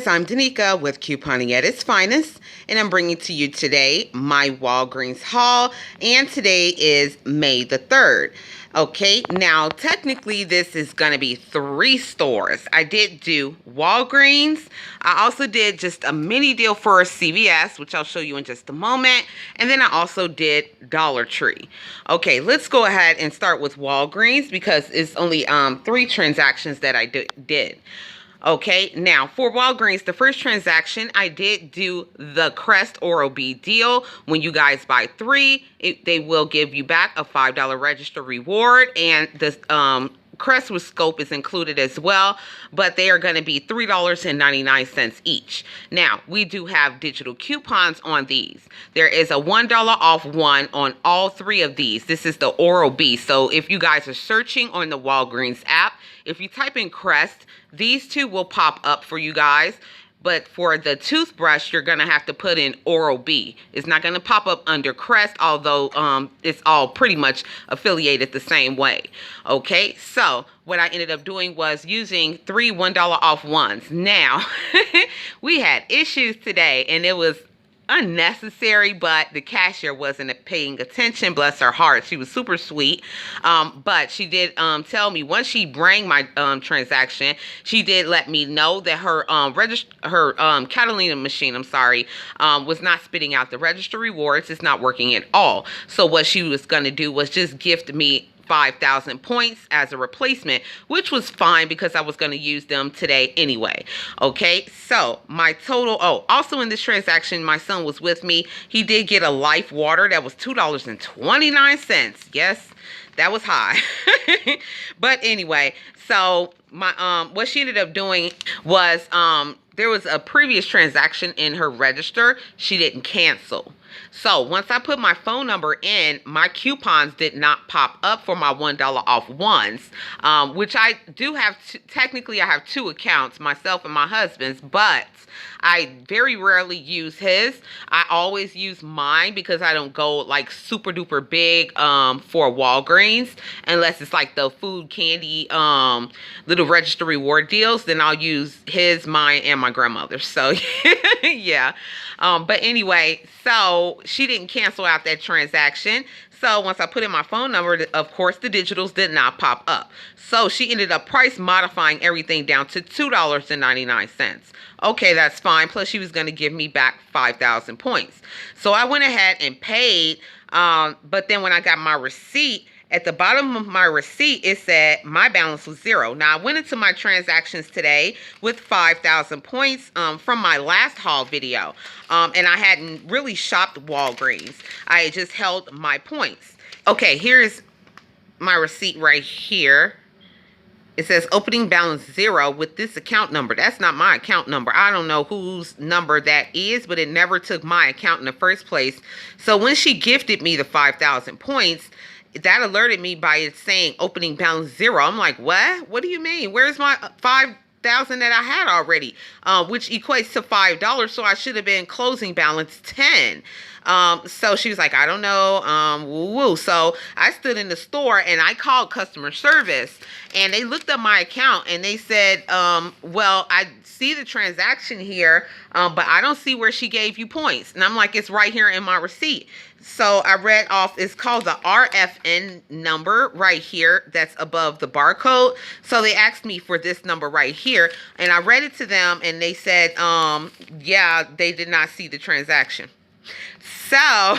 guys, I'm Danica with Couponing at its finest, and I'm bringing to you today my Walgreens haul, and today is May the 3rd. Okay, now technically this is going to be 3 stores. I did do Walgreens. I also did just a mini deal for CVS, which I'll show you in just a moment, and then I also did Dollar Tree. Okay, let's go ahead and start with Walgreens because it's only 3 transactions that I did. Okay, now for Walgreens, the first transaction, I did do the Crest Oral-B deal. When you guys buy 3, they will give you back a $5 register reward, and the Crest with Scope is included as well, but they are going to be $3.99 each. Now, we do have digital coupons on these. There is a $1 off one on all 3 of these. This is the Oral-B. So if you guys are searching on the Walgreens app, if you type in Crest, these 2 will pop up for you guys. But for the toothbrush, you're going to have to put in Oral-B. It's not going to pop up under Crest, although it's all pretty much affiliated the same way. Okay, so what I ended up doing was using 3 $1 off ones. Now, we had issues today, and it was unnecessary, but the cashier wasn't paying attention. Bless her heart, she was super sweet, but she did tell me once she rang my transaction, she did let me know that her Catalina machine, was not spitting out the register rewards. It's not working at all. So what she was going to do was just gift me 5,000 points as a replacement, which was fine because I was going to use them today anyway. Okay, so my total, also in this transaction, my son was with me. He did get a Life water that was $2.29. Yes, that was high. But anyway, so my what she ended up doing was there was a previous transaction in her register she didn't cancel. So once I put my phone number in, my coupons did not pop up for my $1 off ones, which I do have. Technically, I have 2 accounts, myself and my husband's, but I very rarely use his. I always use mine because I don't go like super duper big for Walgreens unless it's like the food, candy, little register reward deals. Then I'll use his, mine, and my grandmother's. So yeah. But anyway, so she didn't cancel out that transaction. So once I put in my phone number, of course, the digitals did not pop up. So she ended up price modifying everything down to $2.99. Okay, that's fine. Plus, she was going to give me back 5,000 points. So I went ahead and paid. But then when I got my receipt, at the bottom of my receipt, it said my balance was 0. Now, I went into my transactions today with 5,000 points from my last haul video. And I hadn't really shopped Walgreens. I had just held my points. Okay, here's my receipt right here. It says opening balance 0 with this account number. That's not my account number. I don't know whose number that is, but it never took my account in the first place. So when she gifted me the 5,000 points, that alerted me by it saying opening balance 0. I'm like, what? What do you mean? Where's my 5,000 that I had already? Which equates to $5. So I should have been closing balance 10. So she was like, I don't know, woo-woo. So I stood in the store and I called customer service and they looked up my account and they said, well, I see the transaction here, but I don't see where she gave you points. And I'm like, it's right here in my receipt. So I read off, it's called the RFN number right here that's above the barcode. So they asked me for this number right here and I read it to them and they said, yeah, they did not see the transaction. So,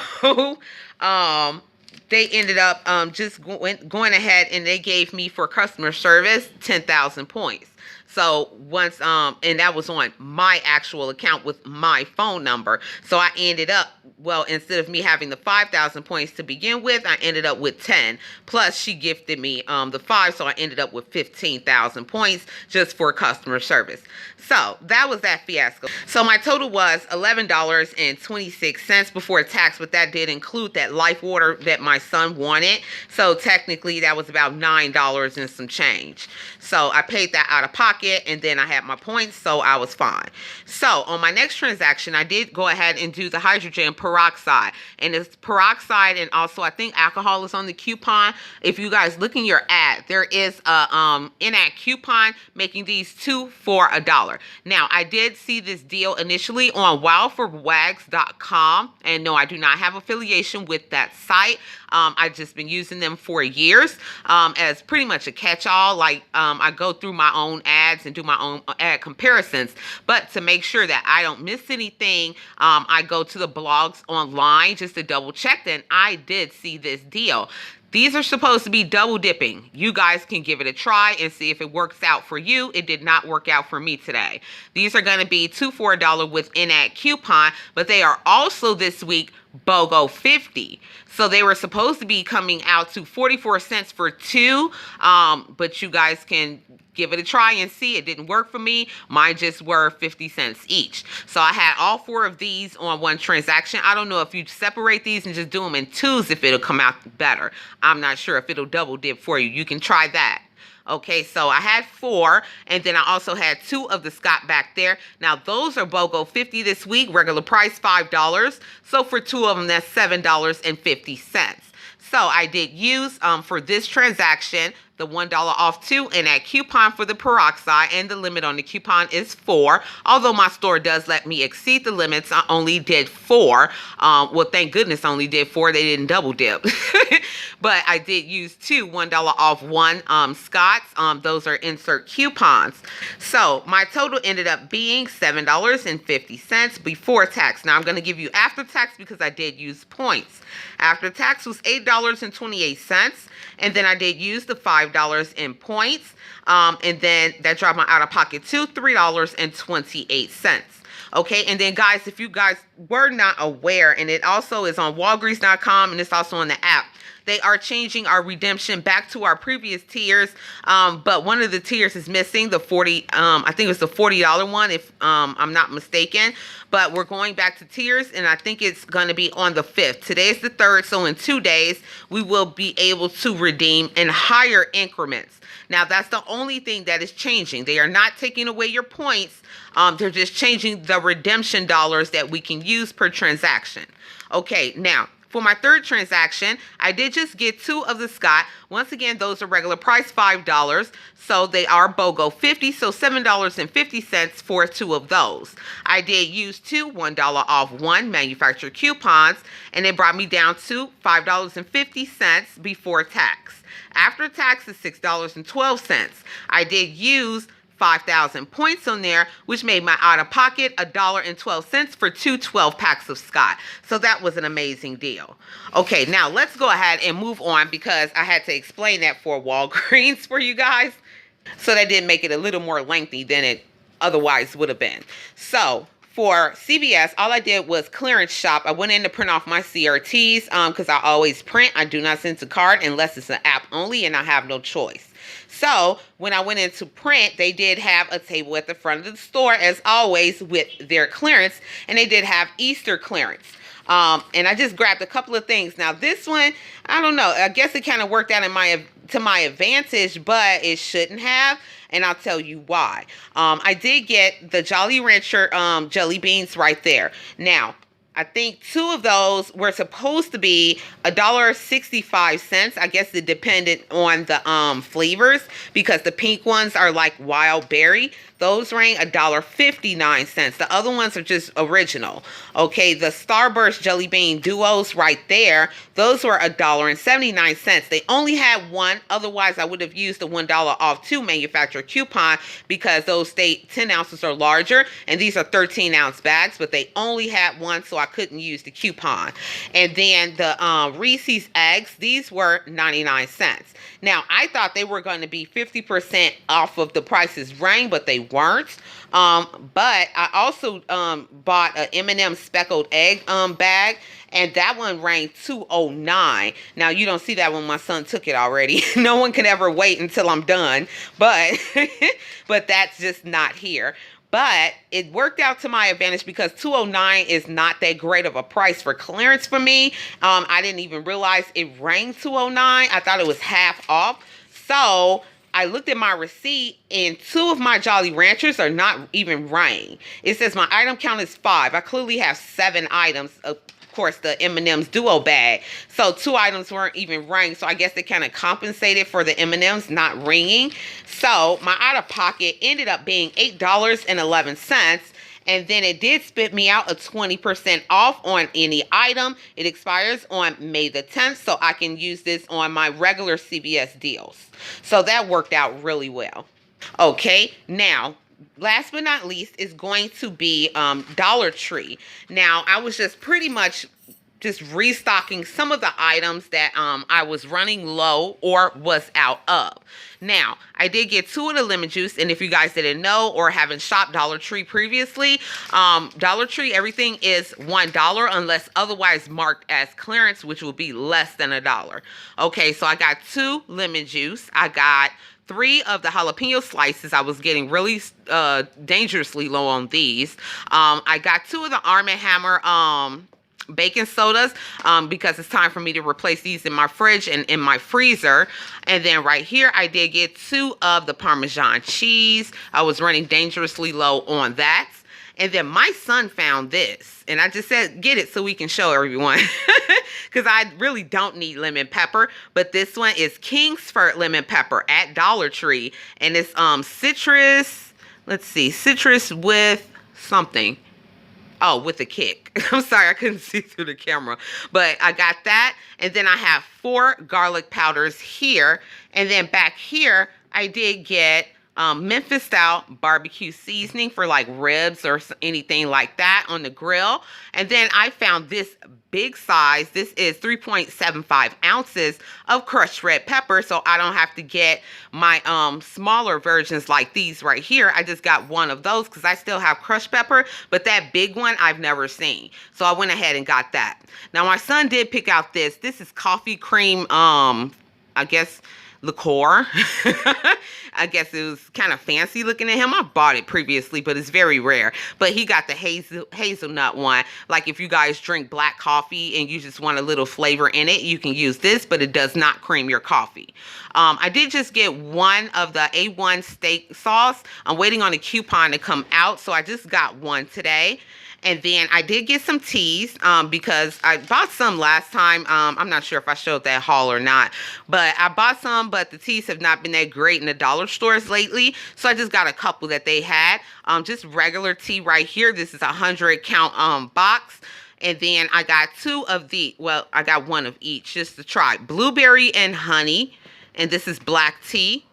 they ended up just going ahead and they gave me for customer service 10,000 points. So once, and that was on my actual account with my phone number. So I ended up, well, instead of me having the 5,000 points to begin with, I ended up with 10. Plus she gifted me the 5, so I ended up with 15,000 points just for customer service. So that was that fiasco. So my total was $11.26 before tax, but that did include that Life water that my son wanted. So technically that was about $9 and some change. So I paid that out of pocket. pocket, and then I had my points, so I was fine. So on my next transaction, I did go ahead and do the hydrogen peroxide, and it's peroxide, and also I think alcohol is on the coupon. If you guys look in your ad, there is a in-ad coupon making these 2 for $1. Now I did see this deal initially on wildforwags.com, and no, I do not have affiliation with that site. I've just been using them for years as pretty much a catch-all. Like I go through my own ads and do my own ad comparisons. But to make sure that I don't miss anything, I go to the blogs online just to double check. Then I did see this deal. These are supposed to be double dipping. You guys can give it a try and see if it works out for you. It did not work out for me today. These are going to be 2 for $1 with in-ad coupon, but they are also this week BOGO 50. So they were supposed to be coming out to 44 cents for 2, but you guys can give it a try and see. It didn't work for me. Mine just were 50 cents each. So I had all 4 of these on one transaction. I don't know if you separate these and just do them in 2s if it'll come out better. I'm not sure if it'll double dip for you. You can try that. Okay, so I had 4, and then I also had 2 of the Scott back there. Now, those are BOGO 50 this week, regular price $5. So for 2 of them, that's $7.50. So I did use, for this transaction, the $1 off 2 and that coupon for the peroxide, and the limit on the coupon is 4. Although my store does let me exceed the limits, I only did 4. Well, thank goodness I only did 4. They didn't double dip. But I did use 2 $1 off 1 Scott's. Those are insert coupons. So my total ended up being $7.50 before tax. Now I'm going to give you after tax because I did use points. After tax was $8.28. And then I did use the $5 in points. And then that dropped my out-of-pocket to $3.28. Okay, and then guys, if you guys were not aware, and it also is on Walgreens.com, and it's also on the app, they are changing our redemption back to our previous tiers, but one of the tiers is missing, the 40, I think it was the $40 one, if I'm not mistaken, but we're going back to tiers, and I think it's going to be on the 5th. Today is the 3rd, so in 2 days, we will be able to redeem in higher increments. Now, that's the only thing that is changing. They are not taking away your points. They're just changing the redemption dollars that we can use per transaction. Okay, now, for my 3rd transaction, I did just get 2 of the Scott. Once again, those are regular price $5. So they are BOGO 50, so $7.50 for 2 of those. I did use 2 $1 off 1 manufacturer coupons, and it brought me down to $5.50 before tax. After tax is $6.12. I did use 5,000 points on there, which made my out-of-pocket $1.12 for 2 12-packs of Scott. So that was an amazing deal. Okay, now let's go ahead and move on because I had to explain that for Walgreens for you guys. So that did make it a little more lengthy than it otherwise would have been. So for CVS, all I did was clearance shop. I went in to print off my CRTs because I always print. I do not send to card unless it's an app only, and I have no choice. So when I went in to print, they did have a table at the front of the store, as always, with their clearance, and they did have Easter clearance. And I just grabbed a couple of things. Now this one, I don't know. I guess it kind of worked out to my advantage, but it shouldn't have. And I'll tell you why. I did get the Jolly Rancher jelly beans right there. Now, I think 2 of those were supposed to be $1.65. I guess it depended on the flavors, because the pink ones are like wild berry. Those rang $1.59. The other ones are just original. Okay, the Starburst Jelly Bean Duos right there, those were $1.79. They only had 1. Otherwise, I would have used the $1 off 2 manufacturer coupon because those stay 10 ounces or larger, and these are 13-ounce bags, but they only had 1, so I couldn't use the coupon. And then the Reese's eggs, these were 99 cents. Now, I thought they were going to be 50% off of the prices rang, but they weren't. But I also bought an M&M speckled egg bag, and that one rang $2.09. Now, you don't see that when my son took it already. No one can ever wait until I'm done, but but that's just not here. But it worked out to my advantage because $2.09 is not that great of a price for clearance for me. I didn't even realize it rang $2.09. I thought it was half off. So I looked at my receipt and 2 of my Jolly Ranchers are not even running. It says my item count is 5. I clearly have 7 items. Of course, the M&M's Duo bag. So 2 items weren't even running. So I guess they kind of compensated for the M&M's not ringing. So my out of pocket ended up being $8.11. And then it did spit me out a 20% off on any item. It expires on May the 10th, so I can use this on my regular CVS deals. So that worked out really well. Okay, now, last but not least is going to be Dollar Tree. Now, I was just pretty much just restocking some of the items that I was running low or was out of. Now, I did get 2 of the lemon juice, and if you guys didn't know or haven't shopped Dollar Tree previously, Dollar Tree, everything is $1 unless otherwise marked as clearance, which will be less than $1. Okay, so I got 2 lemon juice. I got 3 of the jalapeno slices. I was getting really dangerously low on these. I got 2 of the Arm & Hammer baking sodas because it's time for me to replace these in my fridge and in my freezer. And then right here I did get 2 of the Parmesan cheese. I was running dangerously low on that. And then my son found this, and I just said get it so we can show everyone because I really don't need lemon pepper, but this one is Kingsford lemon pepper at Dollar Tree, and it's citrus, let's see, citrus with something. Oh, with a kick. I'm sorry, I couldn't see through the camera. But I got that. And then I have 4 garlic powders here. And then back here, I did get Memphis style barbecue seasoning for like ribs or anything like that on the grill. And then I found this big size. This is 3.75 ounces of crushed red pepper, so I don't have to get my smaller versions like these right here. I just got one of those because I still have crushed pepper, but that big one I've never seen. So I went ahead and got that. Now my son did pick out this. This is coffee cream, I guess, liqueur. I guess it was kind of fancy looking at him. I bought it previously, but it's very rare. But he got the hazelnut one. Like if you guys drink black coffee and you just want a little flavor in it, you can use this, but it does not cream your coffee. I did just get 1 of the A1 steak sauce. I'm waiting on a coupon to come out, so I just got 1 today. And then I did get some teas because I bought some last time. I'm not sure if I showed that haul or not. But I bought some, but the teas have not been that great in the dollar stores lately. So I just got a couple that they had. Just regular tea right here. This is a 100 count box. And then I got 2 of the, well, I got 1 of each just to try. Blueberry and honey. And this is black tea.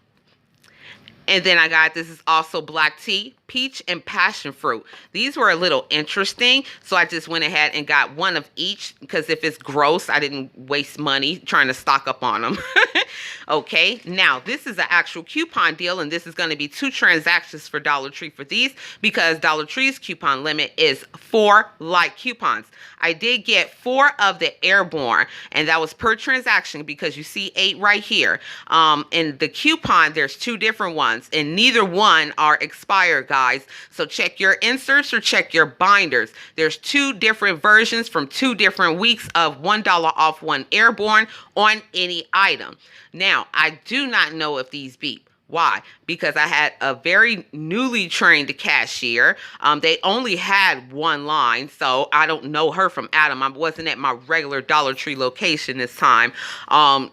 And then I got, this is also black tea, peach and passion fruit. These were a little interesting, so I just went ahead and got 1 of each because if it's gross, I didn't waste money trying to stock up on them. Okay, now this is an actual coupon deal, and this is going to be 2 transactions for Dollar Tree for these because Dollar Tree's coupon limit is 4 light coupons. I did get 4 of the Airborne, and that was per transaction because you see 8 right here. In the coupon, there's 2 different ones, and neither one are expired, guys. So check your inserts or check your binders. There's 2 different versions from 2 different weeks of $1 off 1 Airborne on any item. Now, I do not know if these beep. Why? Because I had a very newly trained cashier. They only had 1 line, so I don't know her from Adam. I wasn't at my regular Dollar Tree location this time,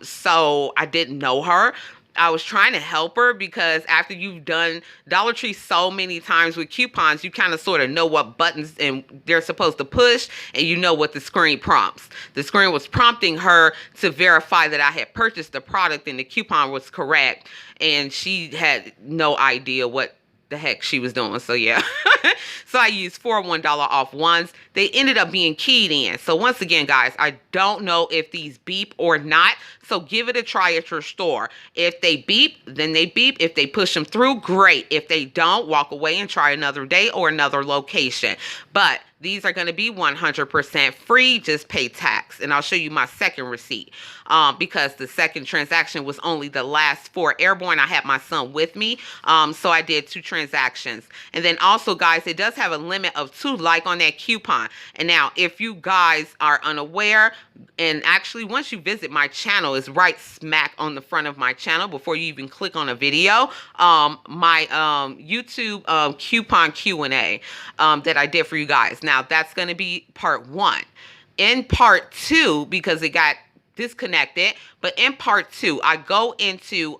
so I didn't know her. I was trying to help her because after you've done Dollar Tree so many times with coupons, you kind of sort of know what buttons and they're supposed to push, and you know what the screen prompts. The screen was prompting her to verify that I had purchased the product and the coupon was correct, and she had no idea what the heck she was doing. So yeah. So I used 4 $1 off ones. They ended up being keyed in. So once again, guys, I don't know if these beep or not. So give it a try at your store. If they beep, then they beep. If they push them through, great. If they don't, walk away and try another day or another location. But these are going to be 100% free. Just pay tax. And I'll show you my second receipt because the second transaction was only the last 4 Airborne. I had my son with me. So I did 2 transactions. And then also, guys, it does have a limit of 2 like on that coupon. And now, if you guys are unaware, And actually, once you visit my channel, it's right smack on the front of my channel before you even click on a video. My YouTube coupon Q&A that I did for you guys. Now, that's going to be part 1. In part 2, because it got disconnected, but in part 2, I go into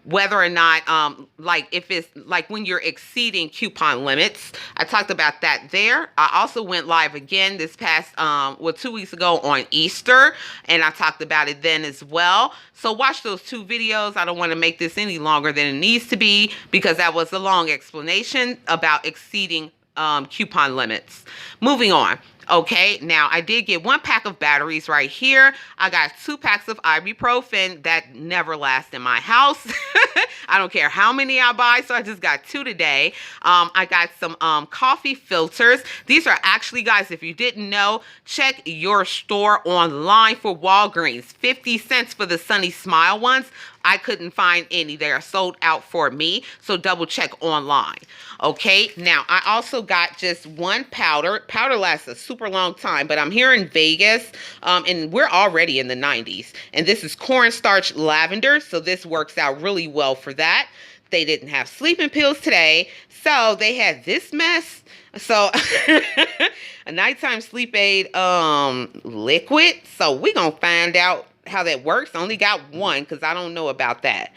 whether or not like if it's like when you're exceeding coupon limits. I talked about that there. I also went live again this past 2 weeks ago on Easter, and I talked about it then as well. So watch those 2 videos. I don't want to make this any longer than it needs to be, because that was a long explanation about exceeding coupon limits. Moving on. Okay, now I did get 1 pack of batteries right here. I got 2 packs of ibuprofen that never last in my house. I don't care how many I buy, so I just got 2 today. I got some coffee filters. These are actually, guys, if you didn't know, check your store online for Walgreens. 50 cents for the Sunny Smile ones. I couldn't find any. They are sold out for me, so double check online. Okay, now I also got just 1 powder. Powder lasts a super long time, but I'm here in Vegas, and we're already in the 90s. And this is cornstarch lavender, so this works out really well for that. They didn't have sleeping pills today, so they had this mess. So a nighttime sleep aid liquid. So we gonna find out how that works. I only got 1 because I don't know about that.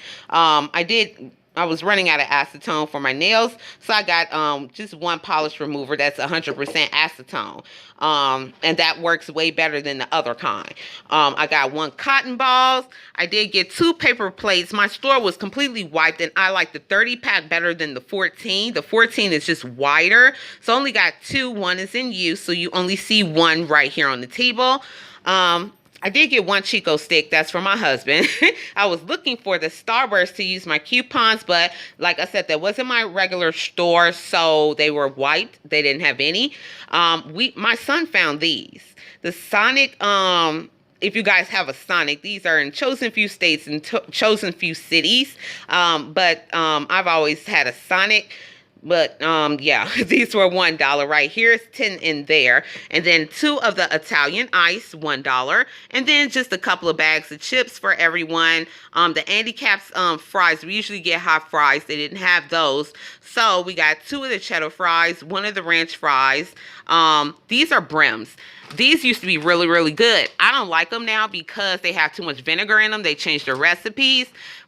I was running out of acetone for my nails, so I got just 1 polish remover that's 100% acetone, and that works way better than the other kind. I got 1 cotton balls. I did get 2 paper plates. My store was completely wiped, and I like the 30 pack better than the 14. The 14 is just wider, so I only got 2. 1 is in use, so you only see 1 right here on the table. I did get 1 Chico stick. That's for my husband. I was looking for the Starburst to use my coupons, but like I said, that wasn't my regular store, so they were wiped. They didn't have any. My son found these. The Sonic, if you guys have a Sonic, these are in chosen few states and chosen few cities. But I've always had a Sonic. But, yeah, these were $1 right here. It's 10 in there. And then 2 of the Italian ice, $1. And then just a couple of bags of chips for everyone. The Andy Caps fries, we usually get hot fries. They didn't have those. So we got 2 of the cheddar fries, 1 of the ranch fries. These are brims. These used to be really, really good. I don't like them now because they have too much vinegar in them. They changed the recipes.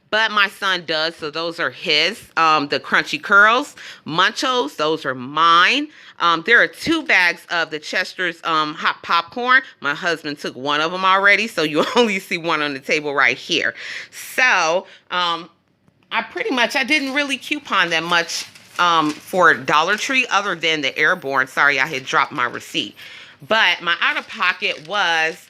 But my son does, so those are his. The Crunchy Curls, Munchos, those are mine. There are 2 bags of the Chester's hot popcorn. My husband took 1 of them already, so you only see 1 on the table right here. So I didn't really coupon that much for Dollar Tree other than the Airborne. Sorry, I had dropped my receipt. But my out-of-pocket was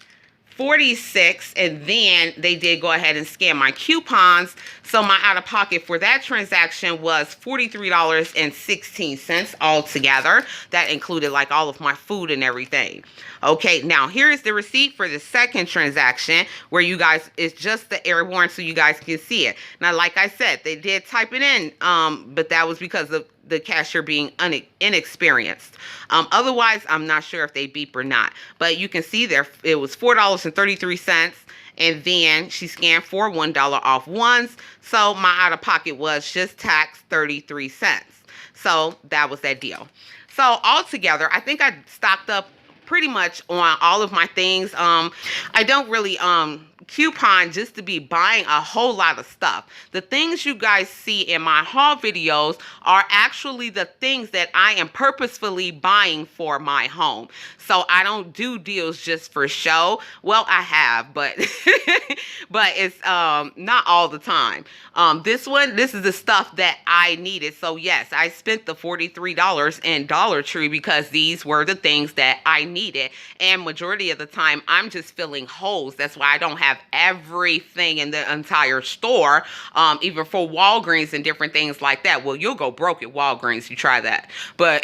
$46, and then they did go ahead and scan my coupons. So my out-of-pocket for that transaction was $43.16 altogether. That included like all of my food and everything. Okay, now here is the receipt for the second transaction where you guys, it's just the Airborne so you guys can see it. Now, like I said, they did type it in, but that was because of the cashier being inexperienced. Otherwise, I'm not sure if they beep or not. But you can see there, it was $4.33. And then she scanned for $1 off ones. So my out-of-pocket was just tax 33 cents. So that was that deal. So altogether, I think I stocked up pretty much on all of my things. I don't really coupon just to be buying a whole lot of stuff. The things you guys see in my haul videos are actually the things that I am purposefully buying for my home. So I don't do deals just for show. Well, I have, but but it's not all the time. This is the stuff that I needed. So yes, I spent the $43 in Dollar Tree because these were the things that I needed. And majority of the time, I'm just filling holes. That's why I don't have everything in the entire store, even for Walgreens and different things like that. Well, you'll go broke at Walgreens. You try that. But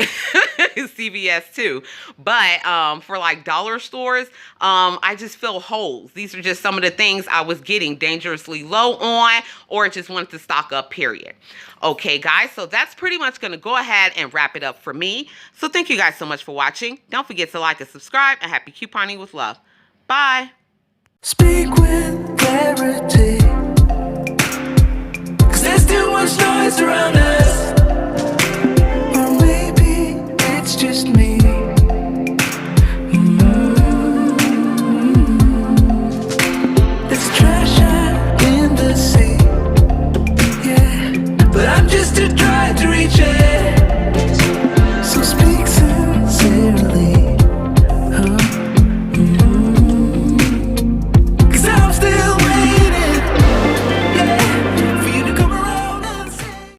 CVS too. But for like dollar stores, I just fill holes. These are just some of the things I was getting dangerously low on or just wanted to stock up, period. Okay, guys, so that's pretty much going to go ahead and wrap it up for me. So thank you guys so much for watching. Don't forget to like and subscribe, and happy couponing with love. Bye. Speak with clarity, 'cause there's too much noise around us.